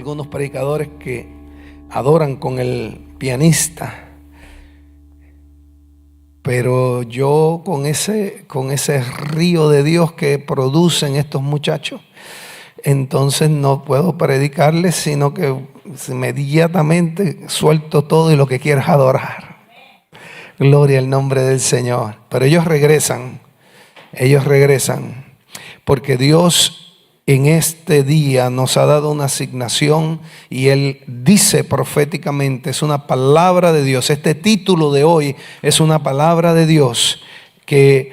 algunos predicadores que adoran con el pianista, pero yo con ese río de Dios que producen estos muchachos, entonces no puedo predicarles, sino que inmediatamente suelto todo y lo que quiero es adorar. Gloria al nombre del Señor. Pero ellos regresan, porque Dios en este día nos ha dado una asignación y Él dice proféticamente, es una palabra de Dios. Este título de hoy es una palabra de Dios que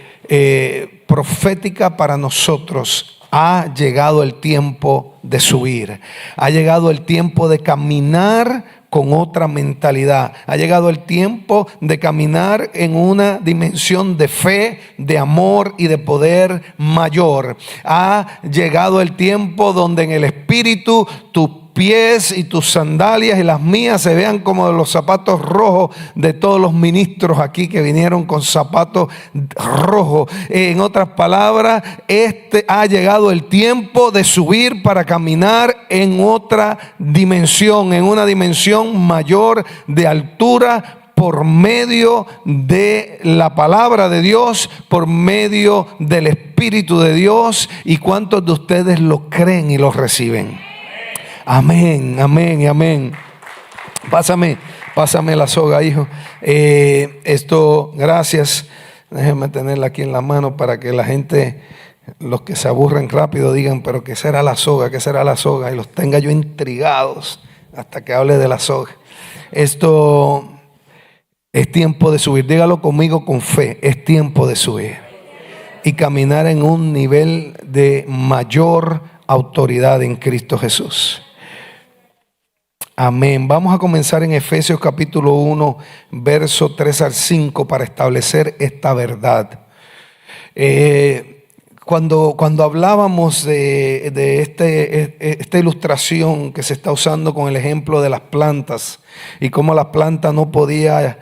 profética para nosotros. Ha llegado el tiempo de subir, ha llegado el tiempo de caminar con otra mentalidad. Ha llegado el tiempo de caminar en una dimensión de fe, de amor y de poder mayor. Ha llegado el tiempo donde en el Espíritu tus pies y tus sandalias y las mías se vean como los zapatos rojos de todos los ministros aquí que vinieron con zapatos rojos. En otras palabras, ha llegado el tiempo de subir para caminar en otra dimensión, en una dimensión mayor de altura, por medio de la palabra de Dios, por medio del Espíritu de Dios. ¿Y cuántos de ustedes lo creen y lo reciben? Amén, amén y amén. Pásame la soga, hijo. Gracias. Déjenme tenerla aquí en la mano para que la gente, los que se aburren rápido, digan, pero ¿qué será la soga? ¿Qué será la soga? Y los tenga yo intrigados hasta que hable de la soga. Esto es tiempo de subir. Dígalo conmigo con fe. Es tiempo de subir y caminar en un nivel de mayor autoridad en Cristo Jesús. Amén. Vamos a comenzar en Efesios capítulo 1, verso 3 al 5 para establecer esta verdad. Cuando hablábamos de esta ilustración que se está usando con el ejemplo de las plantas y cómo la planta no podía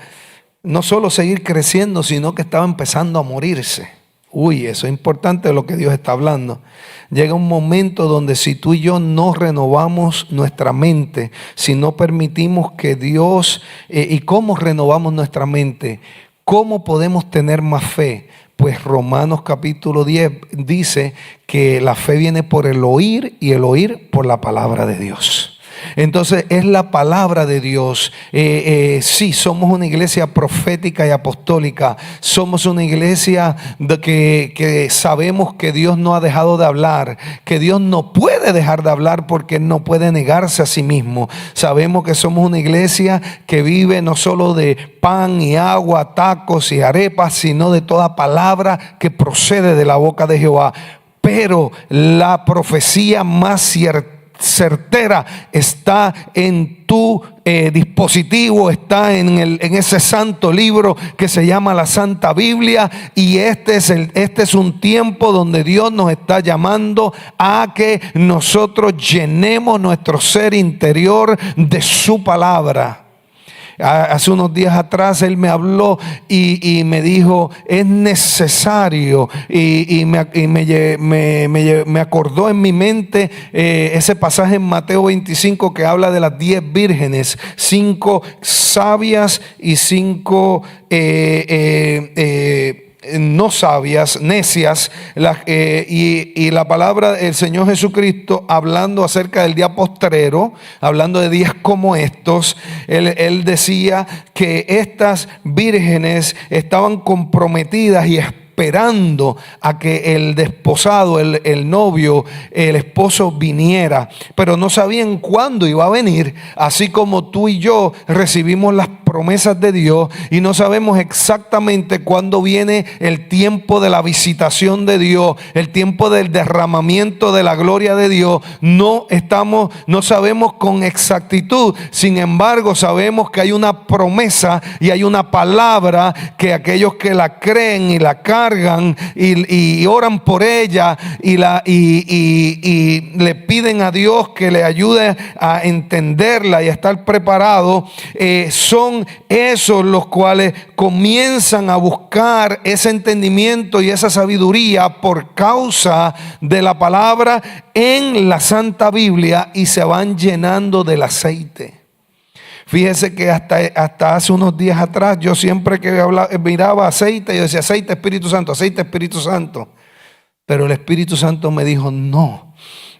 no solo seguir creciendo, sino que estaba empezando a morirse. Eso es importante de lo que Dios está hablando. Llega un momento donde si tú y yo no renovamos nuestra mente, si no permitimos que Dios, ¿y cómo renovamos nuestra mente? ¿Cómo podemos tener más fe? Pues Romanos capítulo 10 dice que la fe viene por el oír y el oír por la palabra de Dios. Entonces es la palabra de Dios. Sí, somos una iglesia profética y apostólica. Somos una iglesia que sabemos que Dios no ha dejado de hablar, que Dios no puede dejar de hablar porque Él no puede negarse a sí mismo. Sabemos que somos una iglesia que vive no solo de pan y agua, tacos y arepas, sino de toda palabra que procede de la boca de Jehová. Pero la profecía más certera está en tu dispositivo, está en ese santo libro que se llama la Santa Biblia. Y este es un tiempo donde Dios nos está llamando a que nosotros llenemos nuestro ser interior de su palabra. Hace unos días atrás Él me habló y me dijo, es necesario, y me acordó en mi mente ese pasaje en Mateo 25 que habla de las 10 vírgenes, 5 sabias y 5 no sabias, necias, y la palabra del Señor Jesucristo hablando acerca del día postrero, hablando de días como estos, él decía que estas vírgenes estaban comprometidas y esperando a que el desposado, el novio, el esposo viniera, pero no sabían cuándo iba a venir. Así como tú y yo recibimos las promesas de Dios y no sabemos exactamente cuándo viene el tiempo de la visitación de Dios, el tiempo del derramamiento de la gloria de Dios. No sabemos con exactitud. Sin embargo, sabemos que hay una promesa y hay una palabra que aquellos que la creen y la cargan y oran por ella y le piden a Dios que le ayude a entenderla y a estar preparado, son son esos los cuales comienzan a buscar ese entendimiento y esa sabiduría por causa de la palabra en la Santa Biblia y se van llenando del aceite. Fíjese que hasta hace unos días atrás yo siempre que miraba aceite, yo decía aceite Espíritu Santo, aceite Espíritu Santo. Pero el Espíritu Santo me dijo no,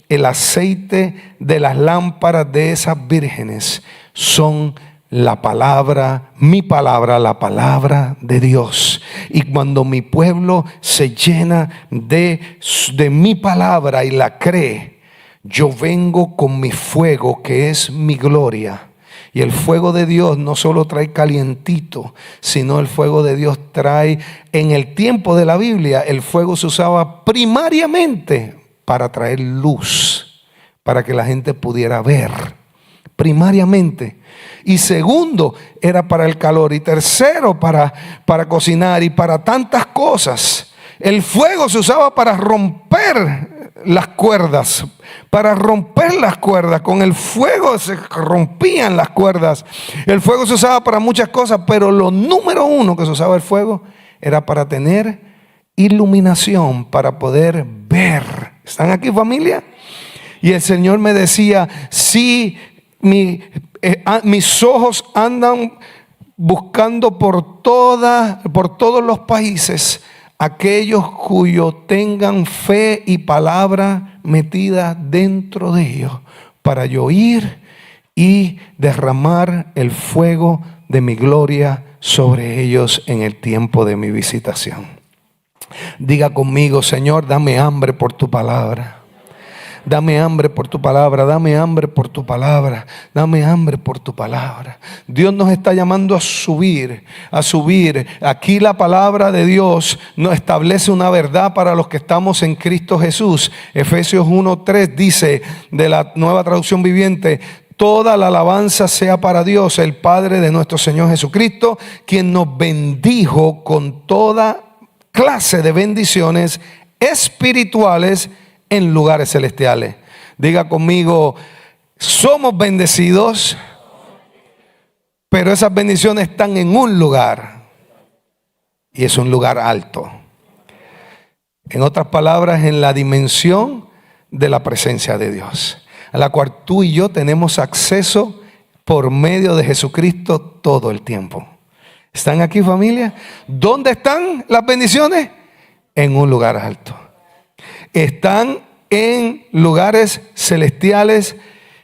el aceite de las lámparas de esas vírgenes son la palabra, mi palabra, la palabra de Dios. Y cuando mi pueblo se llena de mi palabra y la cree, yo vengo con mi fuego que es mi gloria. Y el fuego de Dios no solo trae calientito, sino el fuego de Dios trae, en el tiempo de la Biblia, el fuego se usaba primariamente para traer luz, para que la gente pudiera ver, primariamente. Y segundo, era para el calor. Y tercero, para cocinar y para tantas cosas. El fuego se usaba para romper las cuerdas, con el fuego se rompían las cuerdas. El fuego se usaba para muchas cosas, pero lo número uno que se usaba el fuego era para tener iluminación, para poder ver. ¿Están aquí, familia? Y el Señor me decía, si mis ojos andan buscando por todos los países aquellos cuyos tengan fe y palabra metida dentro de ellos, para yo ir y derramar el fuego de mi gloria sobre ellos en el tiempo de mi visitación. Diga conmigo, Señor, dame hambre por tu palabra. Dame hambre por tu palabra, dame hambre por tu palabra, dame hambre por tu palabra. Dios nos está llamando a subir. Aquí la palabra de Dios nos establece una verdad para los que estamos en Cristo Jesús. Efesios 1:3 dice, de la Nueva Traducción Viviente: toda la alabanza sea para Dios, el Padre de nuestro Señor Jesucristo, quien nos bendijo con toda clase de bendiciones espirituales en lugares celestiales. Diga conmigo, somos bendecidos, pero esas bendiciones están en un lugar, y es un lugar alto. En otras palabras, en la dimensión de la presencia de Dios, a la cual tú y yo tenemos acceso por medio de Jesucristo todo el tiempo. ¿Están aquí, familia? ¿Dónde están las bendiciones? En un lugar alto. Están en lugares celestiales,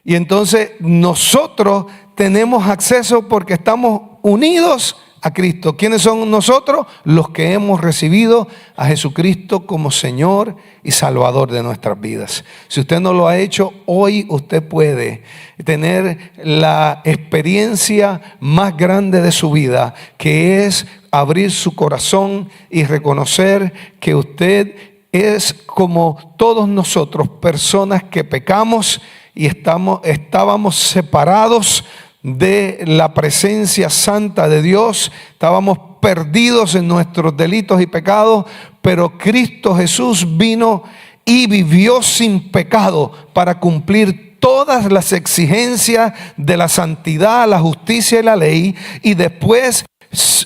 y entonces nosotros tenemos acceso porque estamos unidos a Cristo. ¿Quiénes son nosotros? Los que hemos recibido a Jesucristo como Señor y Salvador de nuestras vidas. Si usted no lo ha hecho, hoy usted puede tener la experiencia más grande de su vida, que es abrir su corazón y reconocer que usted es como todos nosotros, personas que pecamos y estábamos separados de la presencia santa de Dios. Estábamos perdidos en nuestros delitos y pecados, pero Cristo Jesús vino y vivió sin pecado para cumplir todas las exigencias de la santidad, la justicia y la ley, y después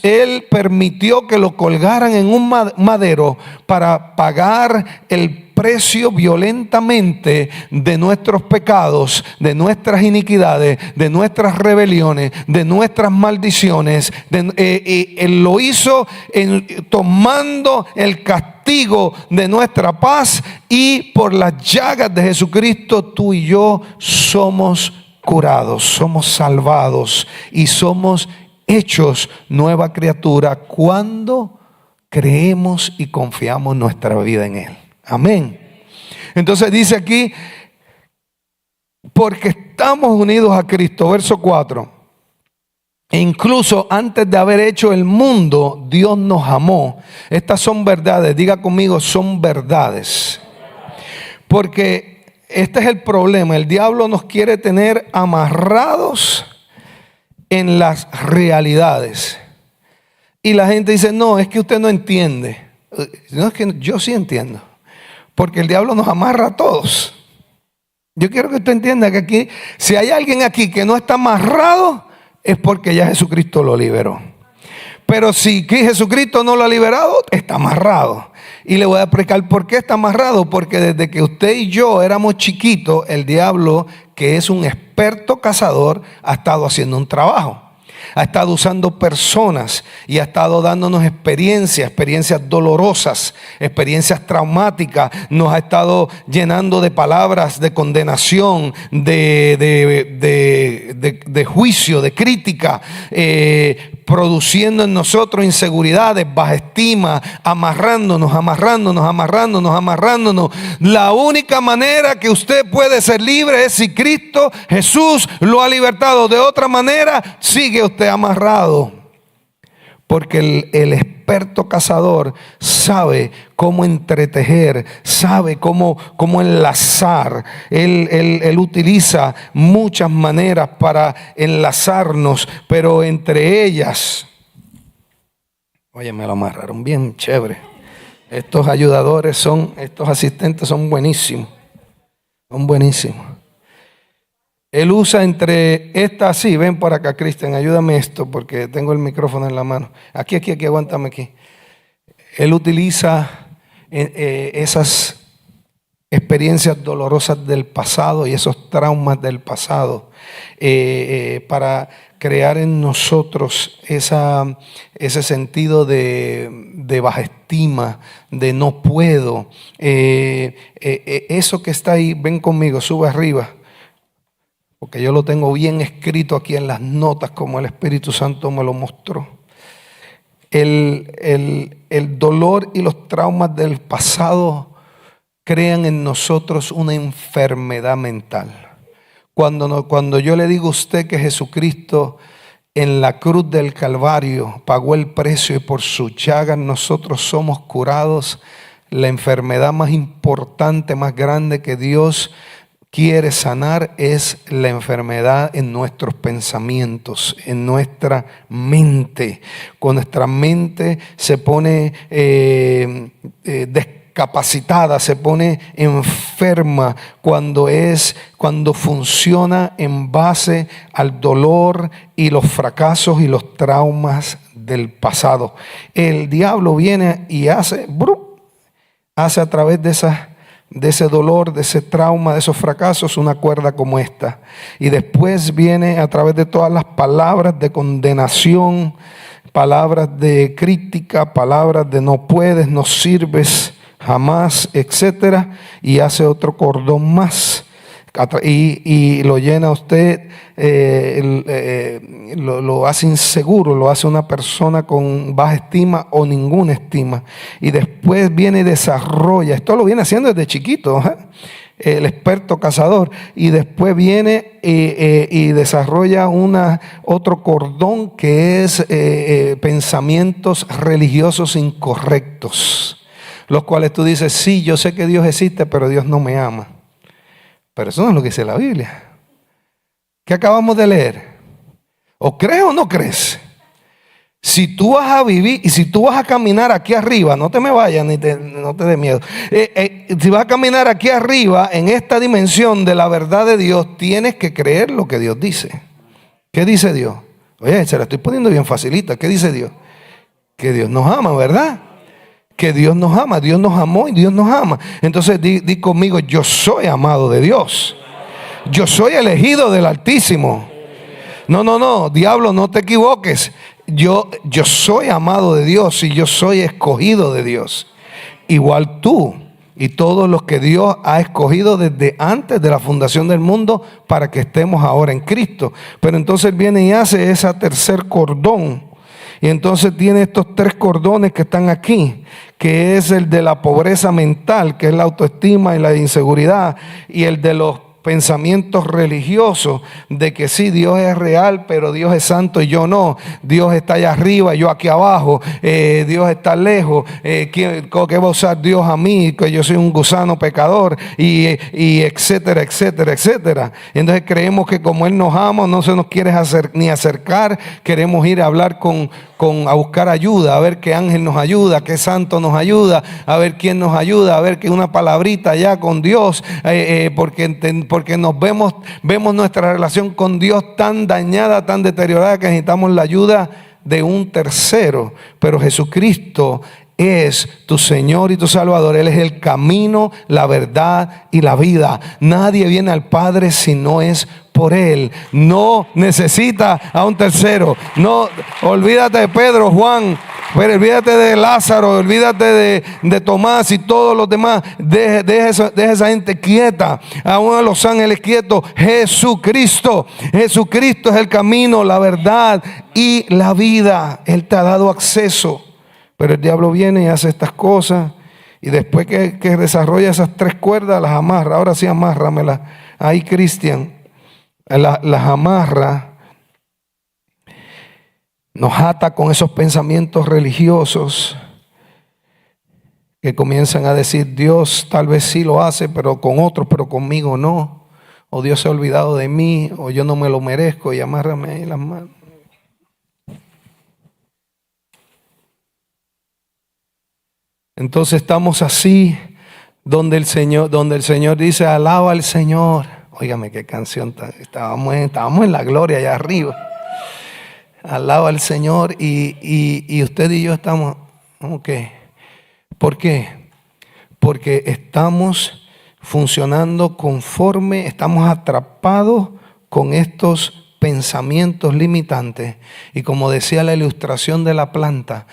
Él permitió que lo colgaran en un madero para pagar el precio violentamente de nuestros pecados, de nuestras iniquidades, de nuestras rebeliones, de nuestras maldiciones. Él lo hizo tomando el castigo de nuestra paz, y por las llagas de Jesucristo tú y yo somos curados, somos salvados y somos hechos nueva criatura cuando creemos y confiamos nuestra vida en Él. Amén. Entonces dice aquí, porque estamos unidos a Cristo, verso 4. E incluso antes de haber hecho el mundo, Dios nos amó. Estas son verdades. Diga conmigo, son verdades. Porque este es el problema. El diablo nos quiere tener amarrados en las realidades. Y la gente dice, no, es que usted no entiende. No, es que yo sí entiendo. Porque el diablo nos amarra a todos. Yo quiero que usted entienda que aquí, si hay alguien aquí que no está amarrado, es porque ya Jesucristo lo liberó. Pero si Jesucristo no lo ha liberado, está amarrado. Y le voy a explicar por qué está amarrado. Porque desde que usted y yo éramos chiquitos, el diablo, que es un experto cazador, ha estado haciendo un trabajo. Ha estado usando personas y ha estado dándonos experiencias dolorosas, experiencias traumáticas. Nos ha estado llenando de palabras de condenación, de juicio, de crítica, produciendo en nosotros inseguridades, baja estima, amarrándonos. La única manera que usted puede ser libre es si Cristo Jesús lo ha libertado. De otra manera, sigue usted amarrado. Porque el experto cazador sabe cómo entretejer, sabe cómo enlazar. Él utiliza muchas maneras para enlazarnos, pero entre ellas, oye, me lo amarraron bien chévere. Estos ayudadores estos asistentes son buenísimos. Son buenísimos. Él usa entre estas, sí, ven por acá, Cristian, ayúdame esto porque tengo el micrófono en la mano. Aquí, aguántame aquí. Él utiliza esas experiencias dolorosas del pasado y esos traumas del pasado para crear en nosotros ese sentido de baja estima, de no puedo. Eso que está ahí, ven conmigo, sube arriba. Porque yo lo tengo bien escrito aquí en las notas como el Espíritu Santo me lo mostró. El dolor y los traumas del pasado crean en nosotros una enfermedad mental. Cuando yo le digo a usted que Jesucristo en la cruz del Calvario pagó el precio y por sus llagas nosotros somos curados, la enfermedad más importante, más grande que Dios quiere sanar es la enfermedad en nuestros pensamientos, en nuestra mente. Cuando nuestra mente se pone descapacitada, se pone enferma, cuando funciona en base al dolor y los fracasos y los traumas del pasado. El diablo viene y hace a través de ese dolor, de ese trauma, de esos fracasos, una cuerda como esta. Y después viene a través de todas las palabras de condenación, palabras de crítica, palabras de no puedes, no sirves jamás, etcétera, y hace otro cordón más. Y lo llena a usted, lo hace inseguro, lo hace una persona con baja estima o ninguna estima. Y después viene y desarrolla, esto lo viene haciendo desde chiquito, el experto cazador, y después viene y desarrolla otro cordón que es pensamientos religiosos incorrectos, los cuales tú dices, sí, yo sé que Dios existe, pero Dios no me ama. Pero eso no es lo que dice la Biblia. ¿Qué acabamos de leer? ¿O crees o no crees? Si tú vas a vivir y si tú vas a caminar aquí arriba, no te me vayas no te dé miedo. Si vas a caminar aquí arriba en esta dimensión de la verdad de Dios, tienes que creer lo que Dios dice. ¿Qué dice Dios? Oye, se la estoy poniendo bien facilita. ¿Qué dice Dios? Que Dios nos ama, ¿verdad? Que Dios nos ama, Dios nos amó y Dios nos ama. Entonces di conmigo, yo soy amado de Dios. Yo soy elegido del Altísimo. No, diablo, no te equivoques. Yo soy amado de Dios y yo soy escogido de Dios. Igual tú y todos los que Dios ha escogido desde antes de la fundación del mundo para que estemos ahora en Cristo. Pero entonces viene y hace ese tercer cordón. Y entonces tiene estos tres cordones que están aquí, que es el de la pobreza mental, que es la autoestima y la inseguridad, y el de los pensamientos religiosos de que sí, Dios es real, pero Dios es santo y yo no. Dios está allá arriba, yo aquí abajo. Dios está lejos. ¿Qué va a usar Dios a mí? Que yo soy un gusano pecador y etcétera, etcétera, etcétera. Y entonces creemos que como Él nos ama, no se nos quiere ni acercar. Queremos ir a hablar a buscar ayuda, a ver qué ángel nos ayuda, qué santo nos ayuda, a ver quién nos ayuda, a ver qué una palabrita ya con Dios, porque porque vemos nuestra relación con Dios tan dañada, tan deteriorada, que necesitamos la ayuda de un tercero. Pero Jesucristo es tu Señor y tu Salvador. Él es el camino, la verdad y la vida. Nadie viene al Padre si no es por Él. No necesita a un tercero. No, olvídate de Pedro, Juan, pero olvídate de Lázaro, olvídate de Tomás y todos los demás. Deja esa gente quieta. A uno de los ángeles quietos. Jesucristo. Jesucristo es el camino, la verdad y la vida. Él te ha dado acceso. Pero el diablo viene y hace estas cosas. Y después que desarrolla esas 3 cuerdas, las amarra. Ahora sí, amárramelas. Ahí, Cristian. Las amarra. Nos ata con esos pensamientos religiosos que comienzan a decir: Dios tal vez sí lo hace, pero con otros, pero conmigo no. O Dios se ha olvidado de mí, o yo no me lo merezco. Y amárrame ahí las manos. Entonces estamos así, donde el Señor dice: alaba al Señor. Óigame qué canción, estábamos en la gloria allá arriba. Alaba al Señor y usted y yo estamos, ok. ¿Por qué? Porque estamos funcionando conforme, estamos atrapados con estos pensamientos limitantes. Y como decía la ilustración de la planta,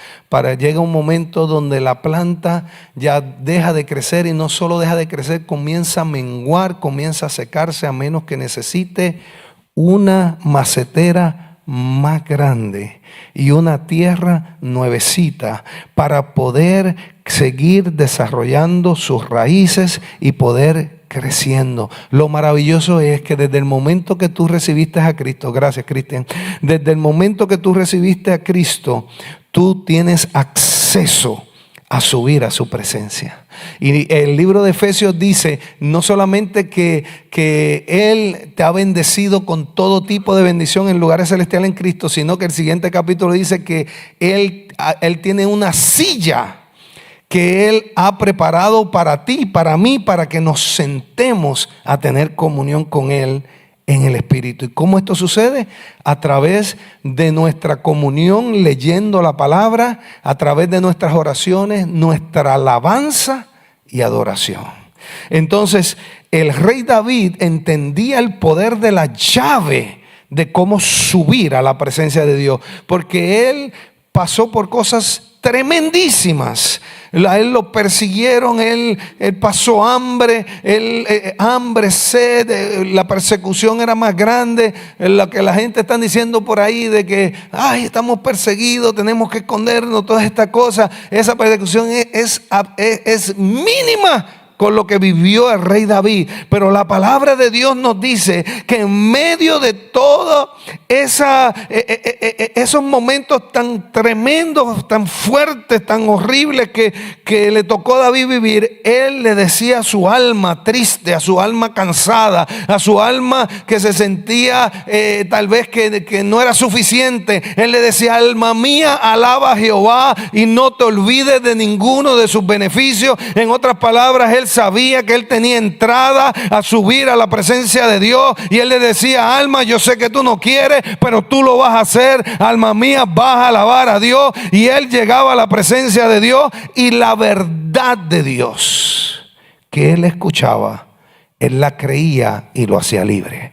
llega un momento donde la planta ya deja de crecer, y no solo deja de crecer, comienza a menguar, comienza a secarse, a menos que necesite una macetera más grande y una tierra nuevecita para poder seguir desarrollando sus raíces y poder creciendo. Lo maravilloso es que desde el momento que tú recibiste a Cristo, gracias Cristian, desde el momento que tú recibiste a Cristo, tú tienes acceso a subir a su presencia. Y el libro de Efesios dice no solamente que Él te ha bendecido con todo tipo de bendición en lugares celestiales en Cristo, sino que el siguiente capítulo dice que Él tiene una silla que Él ha preparado para ti, para mí, para que nos sentemos a tener comunión con Él en el Espíritu. ¿Y cómo esto sucede? A través de nuestra comunión leyendo la palabra, a través de nuestras oraciones, nuestra alabanza y adoración. Entonces, el rey David entendía el poder de la llave de cómo subir a la presencia de Dios, porque él pasó por cosas tremendísimas. A él lo persiguieron, él pasó hambre, sed, la persecución era más grande. Lo que la gente está diciendo por ahí de que estamos perseguidos, tenemos que escondernos, todas estas cosas. Esa persecución es mínima con lo que vivió el rey David. Pero la palabra de Dios nos dice que en medio de todos esos momentos tan tremendos, tan fuertes, tan horribles que le tocó a David vivir, él le decía a su alma triste, a su alma cansada, a su alma que se sentía tal vez que no era suficiente. Él le decía: alma mía, alaba a Jehová y no te olvides de ninguno de sus beneficios. En otras palabras, él sabía que él tenía entrada a subir a la presencia de Dios, y él le decía: alma, yo sé que tú no quieres, pero tú lo vas a hacer. Alma mía, vas a alabar a Dios. Y él llegaba a la presencia de Dios, y la verdad de Dios que él escuchaba, él la creía y lo hacía libre.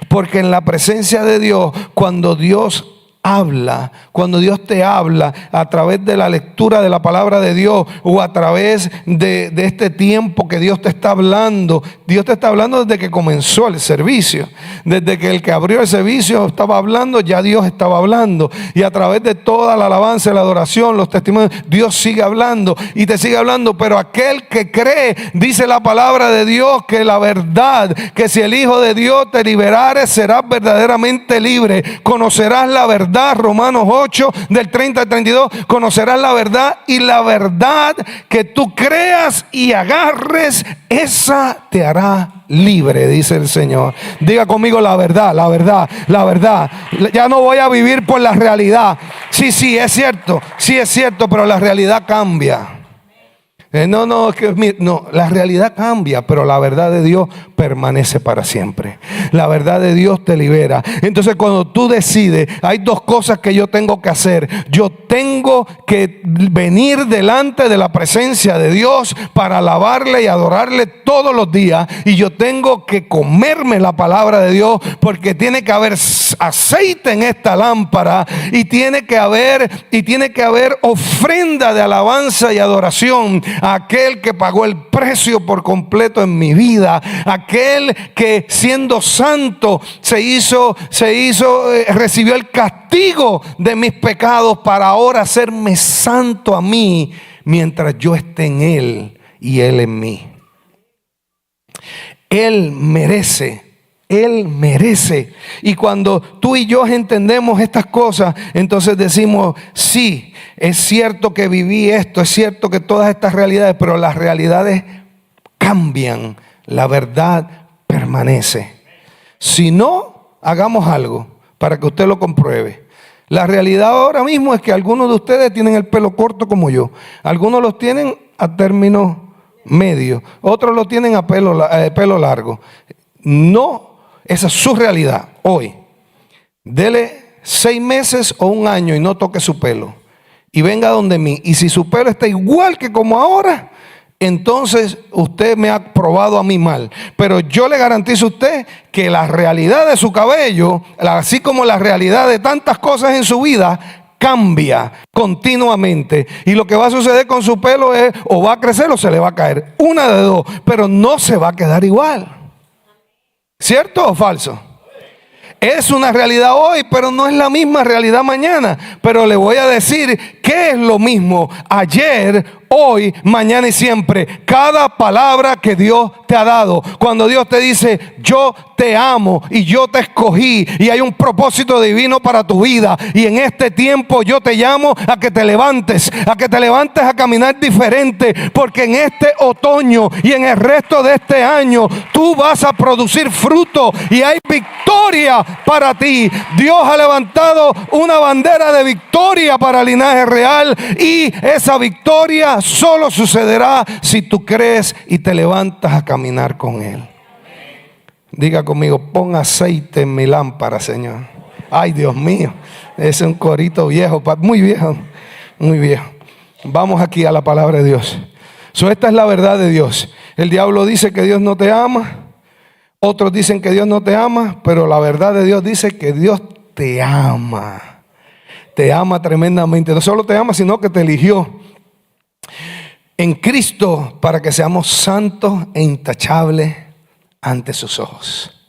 Porque en la presencia de Dios, cuando Dios te habla a través de la lectura de la palabra de Dios, o a través de este tiempo que Dios te está hablando desde que comenzó el servicio. Desde que el que abrió el servicio estaba hablando, ya Dios estaba hablando. Y a través de toda la alabanza, la adoración, los testimonios, Dios sigue hablando y te sigue hablando. Pero aquel que cree, dice la palabra de Dios, que la verdad, que si el Hijo de Dios te liberare, serás verdaderamente libre. Conocerás la verdad. Romanos 8 del 30 al 32, conocerás la verdad, y la verdad que tú creas y agarres, esa te hará libre, dice el Señor. Diga conmigo: la verdad, la verdad, la verdad. Ya no voy a vivir por la realidad. Sí, es cierto, pero la realidad cambia. No, la realidad cambia, pero la verdad de Dios permanece para siempre. La verdad de Dios te libera. Entonces, cuando tú decides, hay dos cosas que yo tengo que hacer. Yo tengo que venir delante de la presencia de Dios para alabarle y adorarle todos los días. Y yo tengo que comerme la palabra de Dios, porque tiene que haber aceite en esta lámpara y tiene que haber ofrenda de alabanza y adoración a aquel que pagó el precio por completo en mi vida, aquel que siendo santo recibió el castigo de mis pecados para ahora hacerme santo a mí, mientras yo esté en Él y Él en mí. Él merece. Y cuando tú y yo entendemos estas cosas, entonces decimos, sí, es cierto que viví esto, es cierto que todas estas realidades, pero las realidades cambian, la verdad permanece. Si no, hagamos algo para que usted lo compruebe. La realidad ahora mismo es que algunos de ustedes tienen el pelo corto como yo, algunos los tienen a término medio, otros lo tienen a pelo largo. No. Esa es su realidad hoy. Dele 6 meses o 1 año y no toque su pelo. Y venga donde mí. Y si su pelo está igual que como ahora, entonces usted me ha probado a mí mal. Pero yo le garantizo a usted que la realidad de su cabello, así como la realidad de tantas cosas en su vida, cambia continuamente. Y lo que va a suceder con su pelo es, o va a crecer o se le va a caer. Una de dos. Pero no se va a quedar igual. ¿Cierto o falso? Es una realidad hoy, pero no es la misma realidad mañana. Pero le voy a decir que es lo mismo ayer, hoy, mañana y siempre. Cada palabra que Dios te ha dado. Cuando Dios te dice, yo te amo y yo te escogí y hay un propósito divino para tu vida. Y en este tiempo yo te llamo a que te levantes a caminar diferente. Porque en este otoño y en el resto de este año tú vas a producir fruto y hay victoria para ti. Dios ha levantado una bandera de victoria para el linaje real y esa victoria solo sucederá si tú crees y te levantas a caminar con Él. Diga conmigo, pon aceite en mi lámpara, Señor. Ay, Dios mío, ese es un corito viejo, muy viejo, muy viejo. Vamos aquí a la palabra de Dios. Esta es la verdad de Dios. El diablo dice que Dios no te ama. Otros dicen que Dios no te ama, pero la verdad de Dios dice que Dios te ama. Te ama tremendamente. No solo te ama, sino que te eligió en Cristo para que seamos santos e intachables ante sus ojos.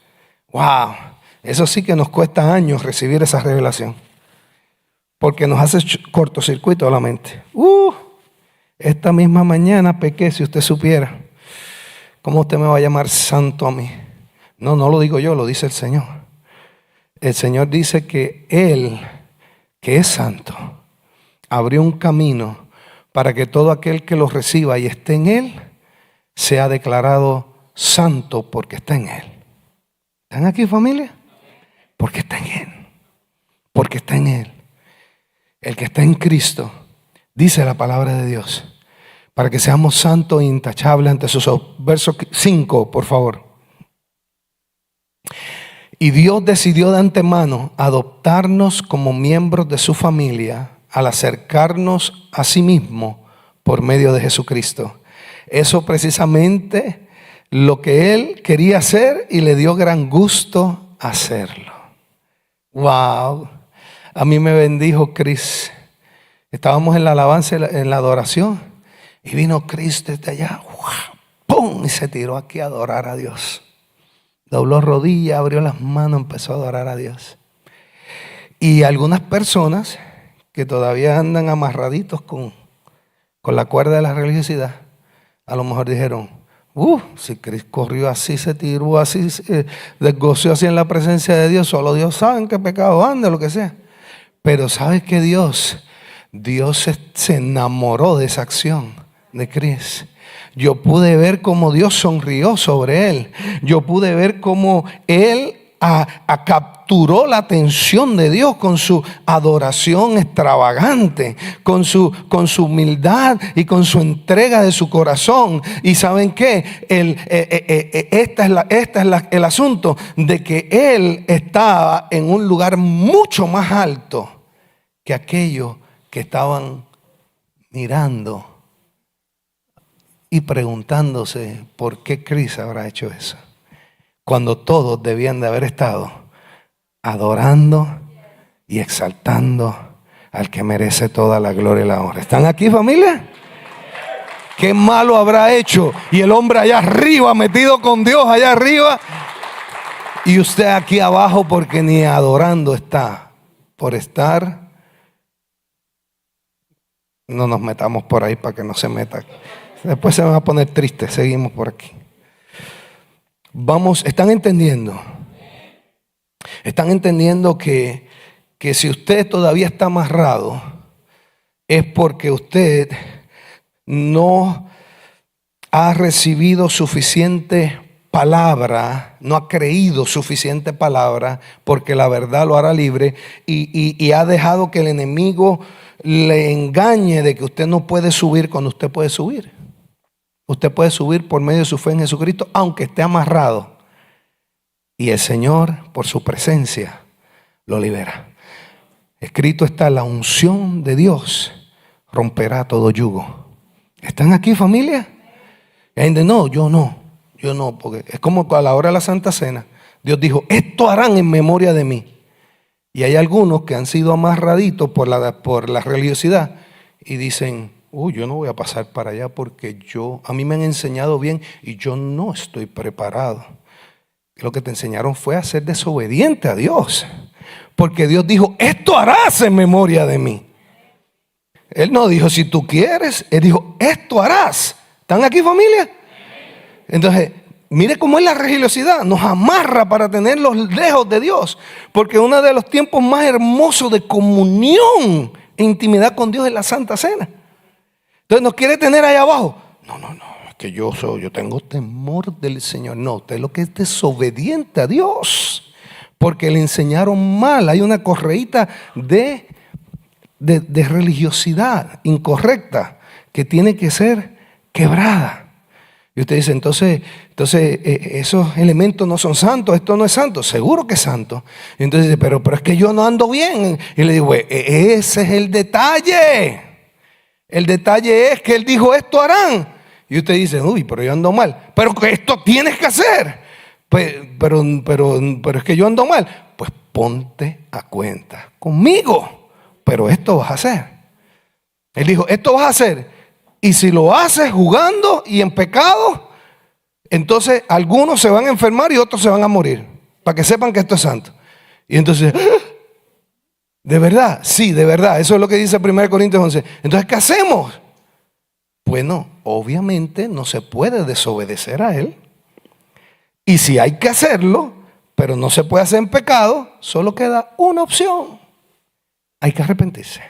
Wow, eso sí que nos cuesta años recibir esa revelación, porque nos hace cortocircuito a la mente. Esta misma mañana pequé, si usted supiera. ¿Cómo usted me va a llamar santo a mí? No lo digo yo, lo dice el Señor. El Señor dice que Él, que es santo, abrió un camino para que todo aquel que lo reciba y esté en Él, sea declarado santo porque está en Él. ¿Están aquí, familia? Porque está en Él. Porque está en Él. El que está en Cristo, dice la palabra de Dios, para que seamos santos e intachables ante sus ojos. Verso 5, por favor. Y Dios decidió de antemano adoptarnos como miembros de su familia al acercarnos a sí mismo por medio de Jesucristo. Eso precisamente lo que Él quería hacer y le dio gran gusto hacerlo. Wow, a mí me bendijo Cris. Estábamos en la alabanza, en la adoración, y vino Cris desde allá, ¡pum! Y se tiró aquí a adorar a Dios. Dobló rodillas, abrió las manos, empezó a adorar a Dios. Y algunas personas que todavía andan amarraditos con la cuerda de la religiosidad, a lo mejor dijeron, si Cristo corrió así, se tiró así, se desgoció así en la presencia de Dios, solo Dios sabe en qué pecado anda, lo que sea. Pero ¿sabes qué? Dios se enamoró de esa acción de Cristo. Yo pude ver cómo Dios sonrió sobre él. Yo pude ver cómo él capturó la atención de Dios con su adoración extravagante, con su humildad y con su entrega de su corazón. Y ¿saben qué? El asunto de que él estaba en un lugar mucho más alto que aquellos que estaban mirando y preguntándose por qué Cris habrá hecho eso, cuando todos debían de haber estado adorando y exaltando al que merece toda la gloria y la honra. ¿Están aquí, familia? ¿Qué malo habrá hecho? Y el hombre allá arriba, metido con Dios allá arriba, y usted aquí abajo porque ni adorando está, por estar. No nos metamos por ahí para que no se meta. Después se van a poner tristes. Seguimos por aquí. Vamos, ¿están entendiendo? ¿Están entendiendo que si usted todavía está amarrado es porque usted no ha recibido suficiente palabra, no ha creído suficiente palabra, porque la verdad lo hará libre, y ha dejado que el enemigo le engañe de que usted no puede subir cuando usted puede subir? Usted puede subir por medio de su fe en Jesucristo, aunque esté amarrado. Y el Señor, por su presencia, lo libera. Escrito está: la unción de Dios romperá todo yugo. ¿Están aquí, familia? Y hay gente, no, yo no, porque es como a la hora de la Santa Cena. Dios dijo: esto harán en memoria de mí. Y hay algunos que han sido amarraditos por la religiosidad y dicen: yo no voy a pasar para allá porque a mí me han enseñado bien y yo no estoy preparado. Lo que te enseñaron fue a ser desobediente a Dios, porque Dios dijo: esto harás en memoria de mí. Él no dijo si tú quieres, Él dijo: esto harás. ¿Están aquí, familia? Entonces, mire cómo es la religiosidad, nos amarra para tenerlos lejos de Dios, porque uno de los tiempos más hermosos de comunión e intimidad con Dios es la Santa Cena. Entonces nos quiere tener ahí abajo. No, es que yo tengo temor del Señor. No, usted es lo que es desobediente a Dios, porque le enseñaron mal. Hay una correíta de religiosidad incorrecta que tiene que ser quebrada. Y usted dice, entonces esos elementos no son santos, esto no es santo. Seguro que es santo. Y entonces dice, pero es que yo no ando bien. Y le digo, ese es el detalle. El detalle es que Él dijo: esto harán. Y usted dice, pero yo ando mal. Pero esto tienes que hacer. Pero es que yo ando mal. Pues ponte a cuenta conmigo. Pero esto vas a hacer. Él dijo: esto vas a hacer. Y si lo haces jugando y en pecado, entonces algunos se van a enfermar y otros se van a morir. Para que sepan que esto es santo. Y entonces, ¿de verdad? Sí, de verdad. Eso es lo que dice 1 Corintios 11. Entonces, ¿qué hacemos? Bueno, obviamente no se puede desobedecer a Él. Y si hay que hacerlo, pero no se puede hacer en pecado, solo queda una opción. Hay que arrepentirse.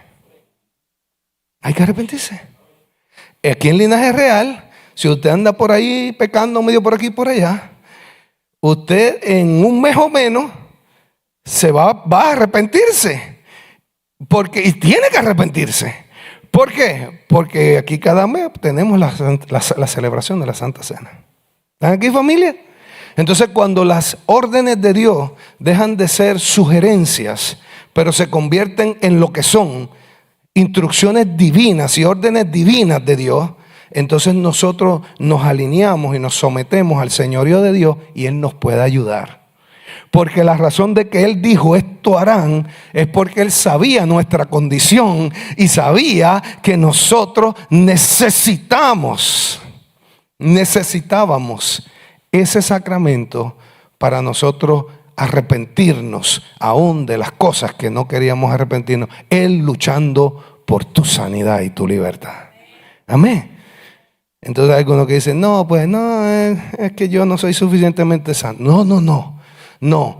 Hay que arrepentirse. Aquí en Linaje Real, si usted anda por ahí pecando medio por aquí y por allá, usted en un mes o menos se va a arrepentirse. Y tiene que arrepentirse. ¿Por qué? Porque aquí cada mes tenemos la celebración de la Santa Cena. ¿Están aquí, familia? Entonces, cuando las órdenes de Dios dejan de ser sugerencias, pero se convierten en lo que son instrucciones divinas y órdenes divinas de Dios, entonces nosotros nos alineamos y nos sometemos al señorío de Dios y Él nos puede ayudar. Porque la razón de que Él dijo: esto harán, es porque Él sabía nuestra condición y sabía que nosotros necesitábamos ese sacramento para nosotros arrepentirnos aún de las cosas que no queríamos arrepentirnos. Él luchando por tu sanidad y tu libertad. Amén. Entonces hay algunos que dicen: no, pues no, es que yo no soy suficientemente santo. No.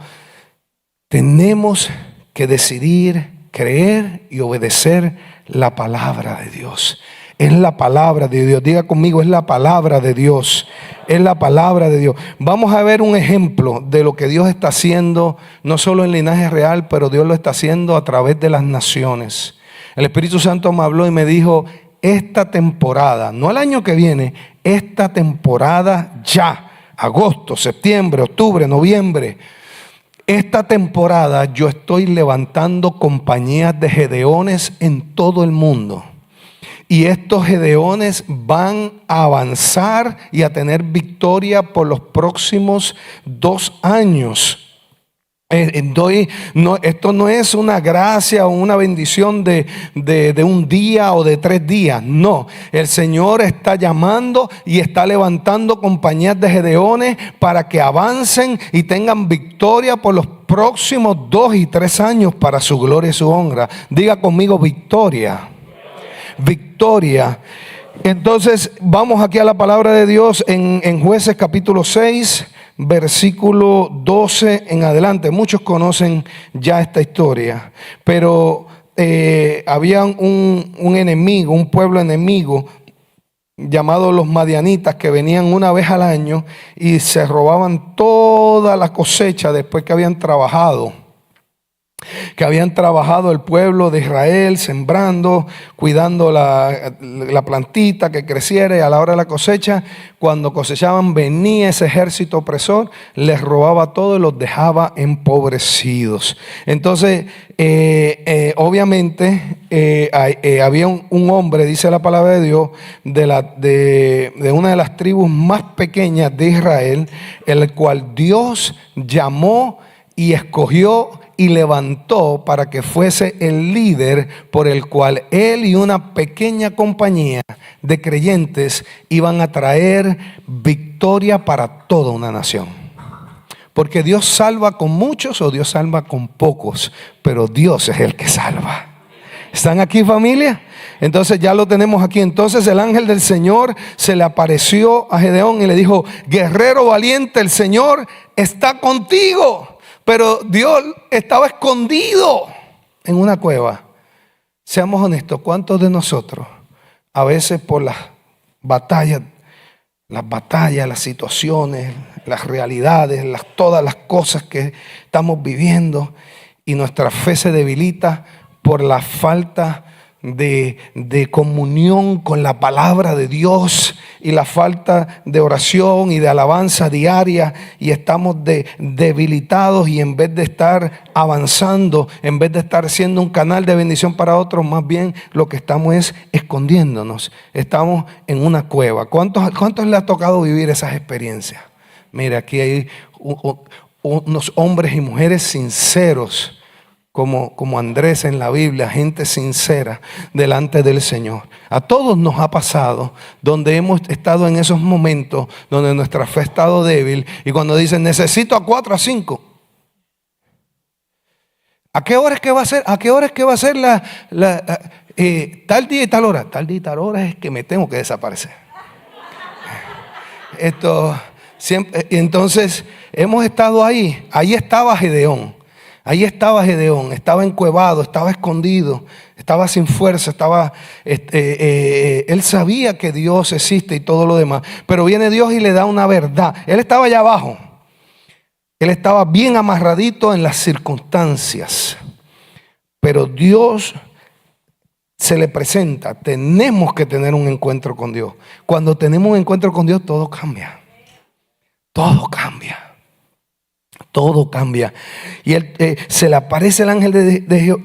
Tenemos que decidir creer y obedecer la palabra de Dios. Es la palabra de Dios. Diga conmigo, es la palabra de Dios. Es la palabra de Dios. Vamos a ver un ejemplo de lo que Dios está haciendo, no solo en Linaje Real, pero Dios lo está haciendo a través de las naciones. El Espíritu Santo me habló y me dijo, esta temporada, no el año que viene, esta temporada ya, agosto, septiembre, octubre, noviembre, esta temporada yo estoy levantando compañías de gedeones en todo el mundo. Y estos gedeones van a avanzar y a tener victoria por los próximos 2 años. Esto no es una gracia o una bendición de un día o de 3 días. No, el Señor está llamando y está levantando compañías de gedeones para que avancen y tengan victoria por los próximos 2 y 3 años para su gloria y su honra. Diga conmigo, victoria. Victoria. Entonces vamos aquí a la palabra de Dios en Jueces capítulo 6, versículo 12 en adelante. Muchos conocen ya esta historia, pero había un enemigo, un pueblo enemigo llamado los madianitas, que venían una vez al año y se robaban toda la cosecha después que habían trabajado el pueblo de Israel, sembrando, cuidando la plantita que creciera, y a la hora de la cosecha, cuando cosechaban, venía ese ejército opresor, les robaba todo y los dejaba empobrecidos. Entonces, obviamente, había un hombre, dice la palabra de Dios, de una de las tribus más pequeñas de Israel, el cual Dios llamó y escogió y levantó para que fuese el líder por el cual él y una pequeña compañía de creyentes iban a traer victoria para toda una nación. Porque Dios salva con muchos o Dios salva con pocos, pero Dios es el que salva. ¿Están aquí, familia? Entonces ya lo tenemos aquí. Entonces el ángel del Señor se le apareció a Gedeón y le dijo: guerrero valiente, el Señor está contigo. Pero Dios estaba escondido en una cueva. Seamos honestos, ¿cuántos de nosotros a veces por las batallas, las situaciones, las realidades, todas las cosas que estamos viviendo, y nuestra fe se debilita por la falta de comunión con la palabra de Dios y la falta de oración y de alabanza diaria, y estamos debilitados, y en vez de estar avanzando, en vez de estar siendo un canal de bendición para otros, más bien lo que estamos es escondiéndonos? Estamos en una cueva. ¿Cuántos le ha tocado vivir esas experiencias? Mira, aquí hay unos hombres y mujeres sinceros, como Andrés en la Biblia, gente sincera delante del Señor. A todos nos ha pasado donde hemos estado en esos momentos donde nuestra fe ha estado débil, y cuando dicen necesito a 4 a 5. ¿A qué hora es que va a ser? ¿A qué hora es que va a ser tal día y tal hora? Tal día y tal hora es que me tengo que desaparecer. Entonces hemos estado ahí. Ahí estaba Gedeón. Ahí estaba Gedeón, estaba encuevado, estaba escondido, estaba sin fuerza, él sabía que Dios existe y todo lo demás, pero viene Dios y le da una verdad. Él estaba allá abajo, él estaba bien amarradito en las circunstancias, pero Dios se le presenta. Tenemos que tener un encuentro con Dios. Cuando tenemos un encuentro con Dios, todo cambia, todo cambia. Todo cambia. Y se le aparece el ángel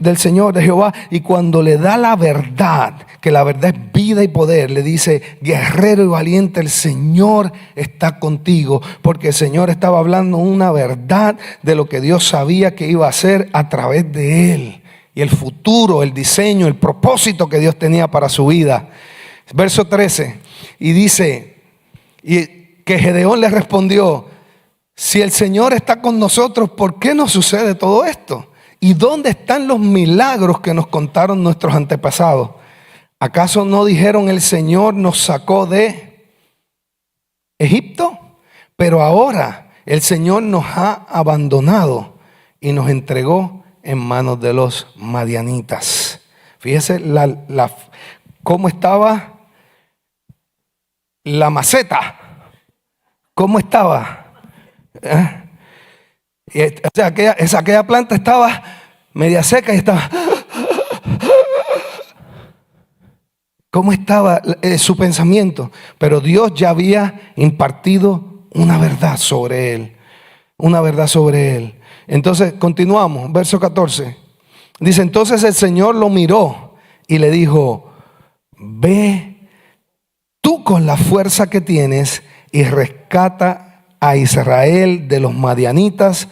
del Señor, de Jehová, y cuando le da la verdad, que la verdad es vida y poder, le dice: guerrero y valiente, el Señor está contigo. Porque el Señor estaba hablando una verdad de lo que Dios sabía que iba a hacer a través de él, y el futuro, el diseño, el propósito que Dios tenía para su vida. Verso 13, y dice, y que Gedeón le respondió: si el Señor está con nosotros, ¿por qué nos sucede todo esto? ¿Y dónde están los milagros que nos contaron nuestros antepasados? ¿Acaso no dijeron: el Señor nos sacó de Egipto? Pero ahora el Señor nos ha abandonado y nos entregó en manos de los madianitas. Fíjese cómo estaba la maceta, ¿cómo estaba? O sea, aquella planta estaba media seca y estaba... ¿Cómo estaba su pensamiento? Pero Dios ya había impartido una verdad sobre él. Una verdad sobre él. Entonces, continuamos, verso 14. Dice, entonces el Señor lo miró y le dijo, ve tú con la fuerza que tienes y rescata a Israel de los madianitas.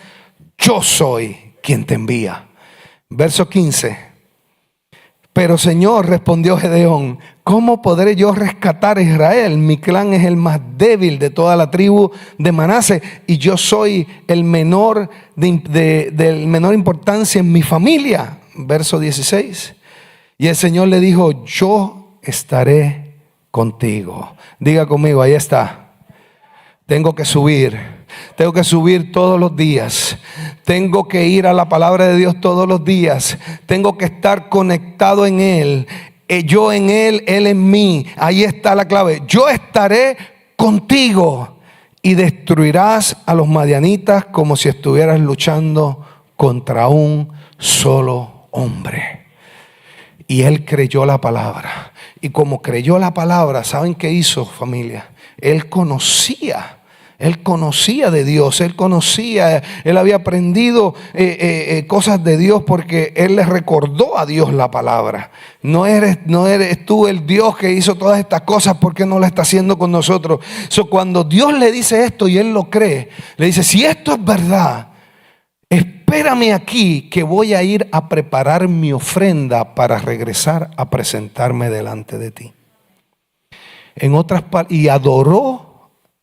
Yo soy quien te envía. Verso 15. Pero Señor, respondió Gedeón, ¿cómo podré yo rescatar a Israel? Mi clan es el más débil de toda la tribu de Manasés y yo soy el menor del menor importancia en mi familia. Verso 16. Y el Señor le dijo, yo estaré contigo. Diga conmigo, ahí está. Tengo que subir todos los días. Tengo que ir a la palabra de Dios todos los días. Tengo que estar conectado en Él. Yo en Él, Él en mí. Ahí está la clave. Yo estaré contigo y destruirás a los madianitas como si estuvieras luchando contra un solo hombre. Y él creyó la palabra. Y como creyó la palabra, ¿saben qué hizo, familia? Él conocía de Dios, él había aprendido cosas de Dios porque él le recordó a Dios la palabra. No eres tú el Dios que hizo todas estas cosas, ¿por qué no lo está haciendo con nosotros? Cuando Dios le dice esto y él lo cree, le dice, si esto es verdad, espérame aquí que voy a ir a preparar mi ofrenda para regresar a presentarme delante de ti.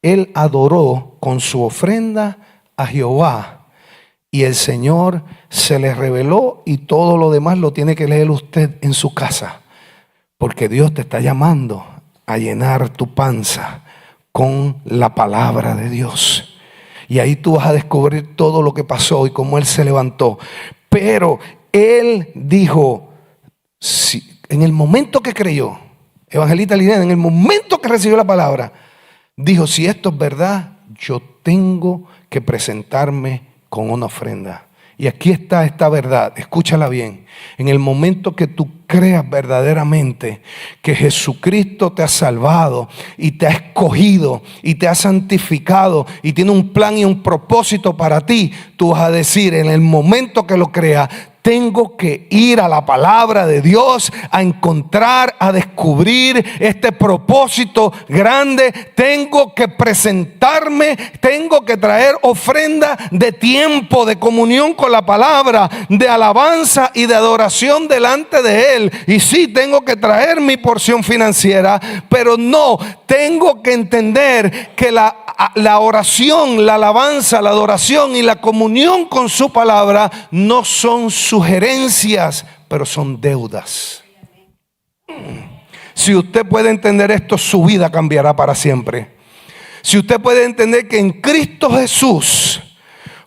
Él adoró con su ofrenda a Jehová y el Señor se le reveló, y todo lo demás lo tiene que leer usted en su casa, porque Dios te está llamando a llenar tu panza con la palabra de Dios. Y ahí tú vas a descubrir todo lo que pasó y cómo Él se levantó. Pero Él dijo, si, en el momento que creyó, Evangelista Liliana, en el momento que recibió la palabra, dijo, si esto es verdad, yo tengo que presentarme con una ofrenda. Y aquí está esta verdad, escúchala bien. En el momento que tú creas verdaderamente que Jesucristo te ha salvado y te ha escogido y te ha santificado y tiene un plan y un propósito para ti, tú vas a decir, en el momento que lo creas, tengo que ir a la palabra de Dios a encontrar, a descubrir este propósito grande. Tengo que presentarme, tengo que traer ofrenda de tiempo, de comunión con la palabra, de alabanza y de adoración delante de Él. Y sí, tengo que traer mi porción financiera, pero no, tengo que entender que la oración, la alabanza, la adoración y la comunión con su palabra no son sugerencias, pero son deudas. Si usted puede entender esto, su vida cambiará para siempre. Si usted puede entender que en Cristo Jesús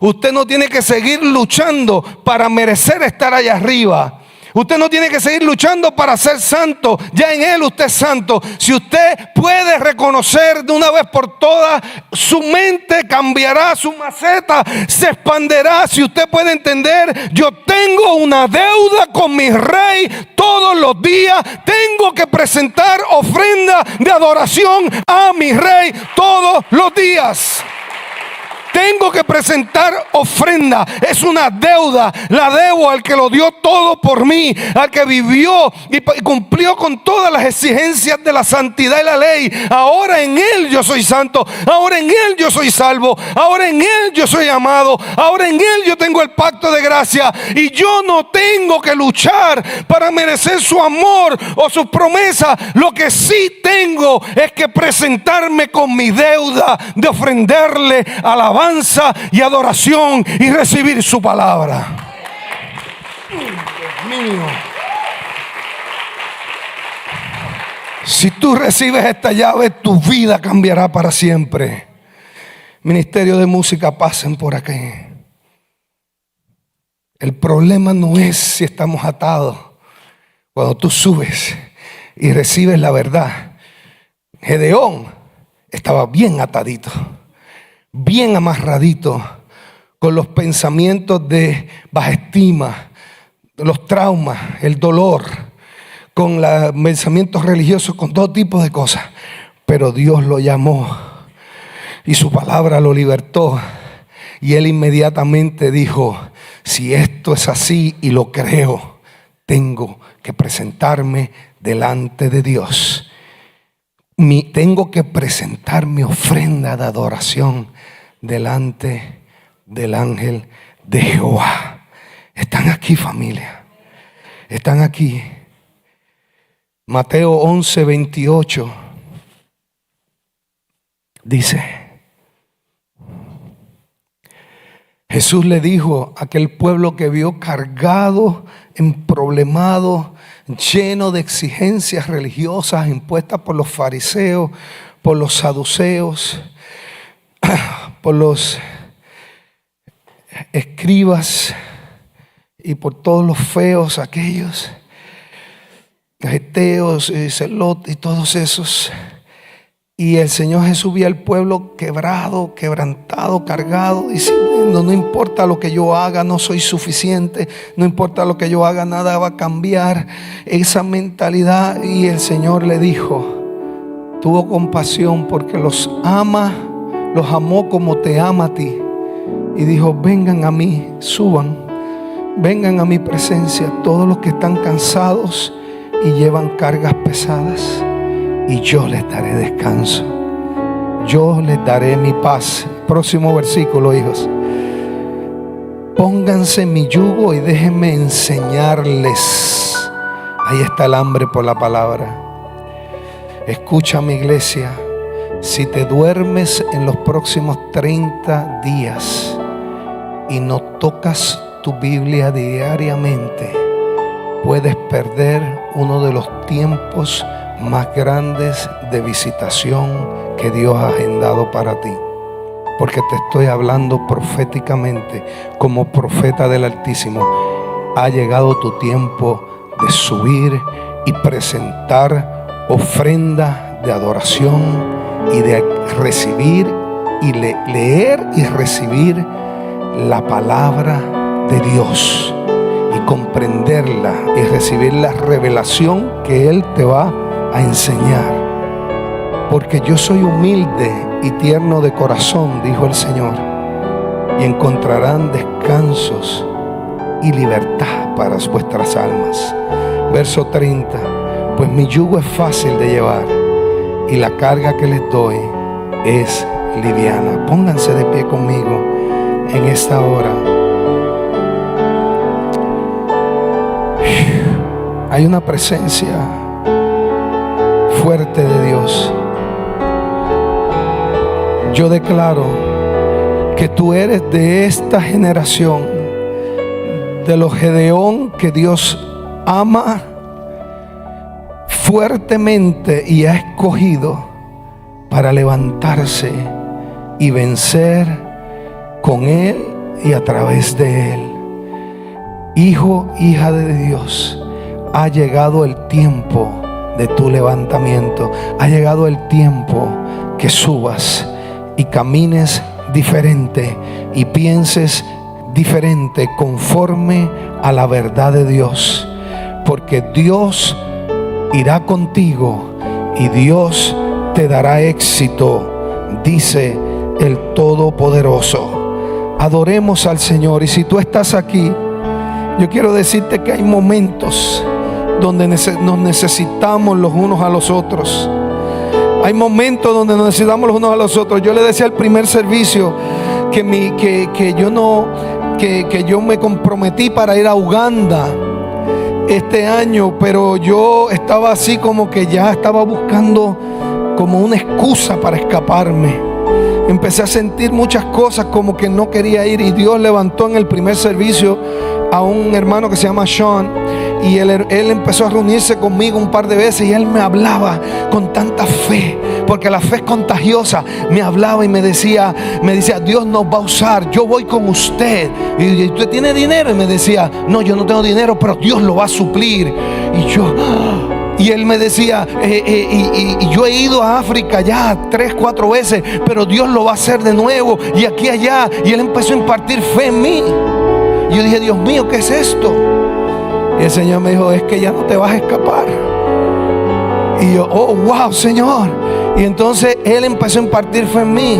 usted no tiene que seguir luchando para merecer estar allá arriba. Usted no tiene que seguir luchando para ser santo. Ya en Él usted es santo. Si usted puede reconocer de una vez por todas, su mente cambiará, su maceta se expanderá. Si usted puede entender, yo tengo una deuda con mi Rey todos los días. Tengo que presentar ofrenda de adoración a mi Rey todos los días. Tengo que presentar ofrenda. Es una deuda. La debo al que lo dio todo por mí, al que vivió y cumplió con todas las exigencias de la santidad y la ley. Ahora en Él yo soy santo. Ahora en Él yo soy salvo. Ahora en Él yo soy amado. Ahora en Él yo tengo el pacto de gracia. Y yo no tengo que luchar para merecer su amor o sus promesas. Lo que sí tengo es que presentarme con mi deuda de ofrendarle alabanza y adoración y recibir su palabra. Dios mío. Si tú recibes esta llave, tu vida cambiará para siempre. Ministerio de música, pasen por aquí. El problema no es si estamos atados. Cuando tú subes y recibes la verdad, Gedeón estaba bien atadito, bien amarradito, con los pensamientos de baja estima, los traumas, el dolor, con los pensamientos religiosos, con todo tipo de cosas. Pero Dios lo llamó y su palabra lo libertó. Y él inmediatamente dijo: si esto es así y lo creo, tengo que presentarme delante de Dios. Tengo que presentar mi ofrenda de adoración delante del ángel de Jehová. Están aquí, familia. Están aquí. Mateo 11:28 dice: Jesús le dijo a aquel pueblo que vio cargado, emproblemado, lleno de exigencias religiosas impuestas por los fariseos, por los saduceos, por los escribas y por todos los feos aquellos, geteos, celotes y todos esos. Y el Señor Jesús vio al pueblo quebrado, quebrantado, cargado, diciendo: no importa lo que yo haga, no soy suficiente, no importa lo que yo haga, nada va a cambiar esa mentalidad. Y el Señor le dijo, tuvo compasión porque los ama, los amó como te ama a ti. Y dijo: vengan a mí, suban, vengan a mi presencia todos los que están cansados y llevan cargas pesadas, y yo les daré descanso. Yo les daré mi paz. Próximo versículo, hijos. Pónganse mi yugo y déjenme enseñarles. Ahí está el hambre por la palabra. Escucha, mi iglesia. Si te duermes en los próximos 30 días y no tocas tu Biblia diariamente, puedes perder uno de los tiempos más grandes de visitación que Dios ha agendado para ti. Porque te estoy hablando proféticamente, como profeta del Altísimo. Ha llegado tu tiempo de subir y presentar ofrenda de adoración y de recibir y leer y recibir la palabra de Dios y comprenderla y recibir la revelación que Él te va a enseñar. Porque yo soy humilde y tierno de corazón, dijo el Señor, y encontrarán descansos y libertad para vuestras almas. Verso 30: pues mi yugo es fácil de llevar y la carga que les doy es liviana. Pónganse de pie conmigo en esta hora. Hay una presencia fuerte de Dios. Yo declaro que tú eres de esta generación, de los Gedeón que Dios ama fuertemente y ha escogido para levantarse y vencer con Él y a través de Él. Hijo, hija de Dios, ha llegado el tiempo de tu levantamiento. Ha llegado el tiempo que subas y camines diferente y pienses diferente conforme a la verdad de Dios. Porque Dios irá contigo y Dios te dará éxito, dice el Todopoderoso. Adoremos al Señor. Y si tú estás aquí, yo quiero decirte que hay momentos donde nos necesitamos los unos a los otros. Hay momentos donde nos necesitamos los unos a los otros. Yo le decía al primer servicio que yo me comprometí para ir a Uganda este año, pero yo estaba así como que ya estaba buscando como una excusa para escaparme. Empecé a sentir muchas cosas como que no quería ir, y Dios levantó en el primer servicio a un hermano que se llama Sean, y él empezó a reunirse conmigo un par de veces, y él me hablaba con tanta fe, porque la fe es contagiosa. Me hablaba y me decía, Dios nos va a usar, yo voy con usted. Y ¿usted tiene dinero? Y me decía, no, yo no tengo dinero, pero Dios lo va a suplir. Y yo, Y él me decía, y yo he ido a África ya 3, 4 veces, pero Dios lo va a hacer de nuevo, y aquí, allá. Y él empezó a impartir fe en mí. Y yo dije, Dios mío, ¿qué es esto? Y el Señor me dijo, es que ya no te vas a escapar. Y yo, oh, wow, Señor. Y entonces él empezó a impartir fe en mí.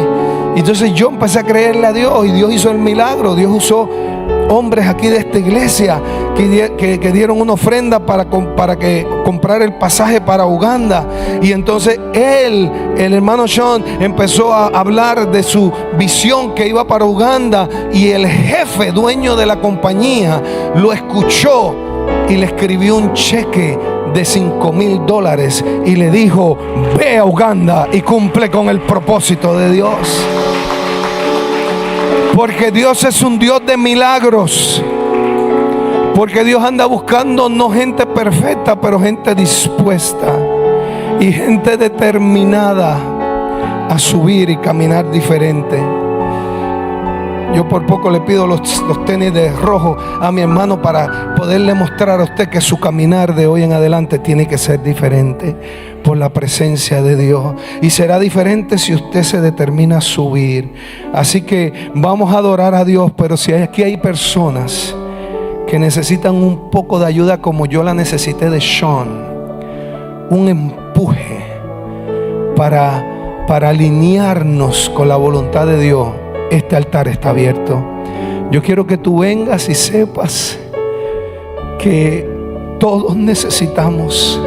Y entonces yo empecé a creerle a Dios, y Dios hizo el milagro. Dios usó hombres aquí de esta iglesia que dieron una ofrenda para comprar el pasaje para Uganda. Y entonces el hermano Sean empezó a hablar de su visión que iba para Uganda, y el jefe dueño de la compañía lo escuchó y le escribió un cheque de $5,000 y le dijo, ve a Uganda y cumple con el propósito de Dios. Porque Dios es un Dios de milagros. Porque Dios anda buscando no gente perfecta, pero gente dispuesta y gente determinada a subir y caminar diferente. Yo por poco le pido los tenis de rojo a mi hermano para poderle mostrar a usted que su caminar de hoy en adelante tiene que ser diferente por la presencia de Dios. Y será diferente si usted se determina a subir. Así que vamos a adorar a Dios, pero si aquí hay personas que necesitan un poco de ayuda como yo la necesité de Sean, un empuje para alinearnos con la voluntad de Dios, este altar está abierto. Yo quiero que tú vengas y sepas que todos necesitamos,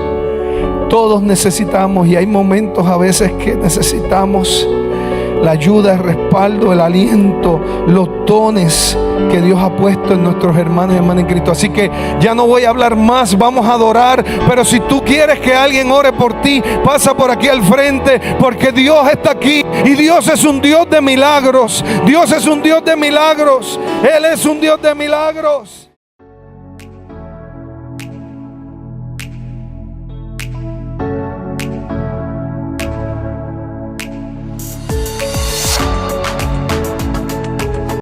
y hay momentos a veces que necesitamos la ayuda, el respaldo, el aliento, los dones que Dios ha puesto en nuestros hermanos y hermanas en Cristo. Así que ya no voy a hablar más, vamos a adorar. Pero si tú quieres que alguien ore por ti, pasa por aquí al frente, porque Dios está aquí y Dios es un Dios de milagros. Dios es un Dios de milagros. Él es un Dios de milagros.